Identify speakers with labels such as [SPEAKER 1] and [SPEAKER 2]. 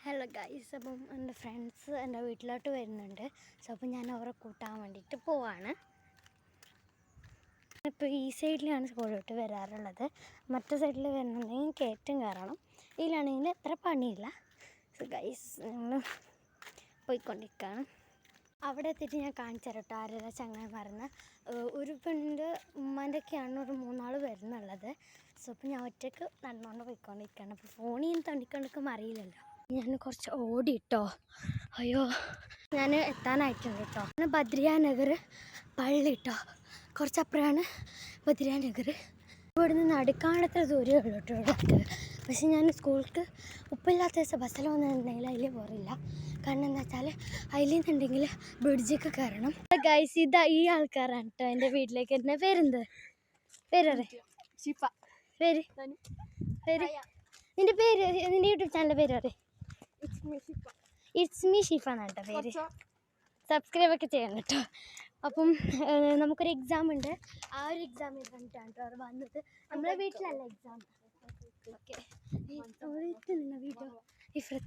[SPEAKER 1] Hello guys, അപ്പം എൻ്റെ friends എൻ്റെ വീട്ടിലോട്ട് വരുന്നുണ്ട്. സോ അപ്പം ഞാൻ അവരെ കൂട്ടാൻ വേണ്ടിയിട്ട് പോവാണ്. ഇപ്പോൾ ഈ സൈഡിലാണ് സ്കൂളിലോട്ട് വരാറുള്ളത്. മറ്റേ സൈഡിൽ വരണമെങ്കിൽ കയറ്റം കയറണം. ഇതിലാണെങ്കിൽ അത്ര പണിയില്ല. സോ ഗൈസ്, ഞങ്ങൾ പോയിക്കൊണ്ടിരിക്കുകയാണ്. അവിടെ എത്തിയിട്ട് ഞാൻ കാണിച്ചു തരട്ടോ ആരെല്ലാം ചങ്ങായി മറന്ന്. ഒരു പെണ്ണിൻ്റെ ഉമ്മാൻ്റെയൊക്കെയാണ് ഒരു 3 ആൾ വരുന്നുള്ളത്. സോ അപ്പം ഞാൻ ഒറ്റയ്ക്ക് നടന്നുകൊണ്ട് പോയിക്കൊണ്ടിരിക്കുകയാണ്. അപ്പോൾ ഫോണിൽ തൊണ്ടിക്കൊണ്ടിരിക്കുമ്പോൾ അറിയില്ലല്ലോ. ഞാൻ കുറച്ച് ഓടിട്ടോ. അയ്യോ, ഞാൻ എത്താനായിട്ടുണ്ട് കേട്ടോ. ബദ്രിയാനഗർ പള്ളി കേട്ടോ. കുറച്ചപ്പുറമാണ് ബദ്രിയാനഗർ. ഇവിടുന്ന് നടക്കാനത്ര ദൂരമേ ഉള്ളൂ കേട്ടോ ഇവിടേക്ക്. പക്ഷെ ഞാൻ സ്കൂൾക്ക് ഉപ്പില്ലാത്ത ദിവസം ബസ്സിൽ വന്നിട്ടുണ്ടെങ്കിൽ അതിൽ പോറില്ല. കാരണം എന്താ വെച്ചാൽ അതിൽ നിന്നുണ്ടെങ്കിൽ ബ്രിഡ്ജൊക്കെ കയറണം. ഗൈസ്, ഇതാ ഈ ആൾക്കാരാണ് കേട്ടോ എൻ്റെ വീട്ടിലേക്ക് എൻ്റെ പേരെന്ത് പേരറിയ ഷിഫ. പേര് പേര് നിൻ്റെ പേര്, നിൻ്റെ യൂട്യൂബ് ചാനലിൻ്റെ പേര് അറിയാം. ഇറ്റ്സ് മീ ഷിഫ എന്നാണ് കേട്ടോ പേര്. സബ്സ്ക്രൈബൊക്കെ ചെയ്യണം കേട്ടോ. അപ്പം നമുക്കൊരു എക്സാം ഉണ്ട്. ആ ഒരു എക്സാം എഴുതാനിട്ടാണ് കേട്ടോ അവിടെ വന്നത്. നമ്മളെ വീട്ടിലല്ല എക്സാം. Okay, video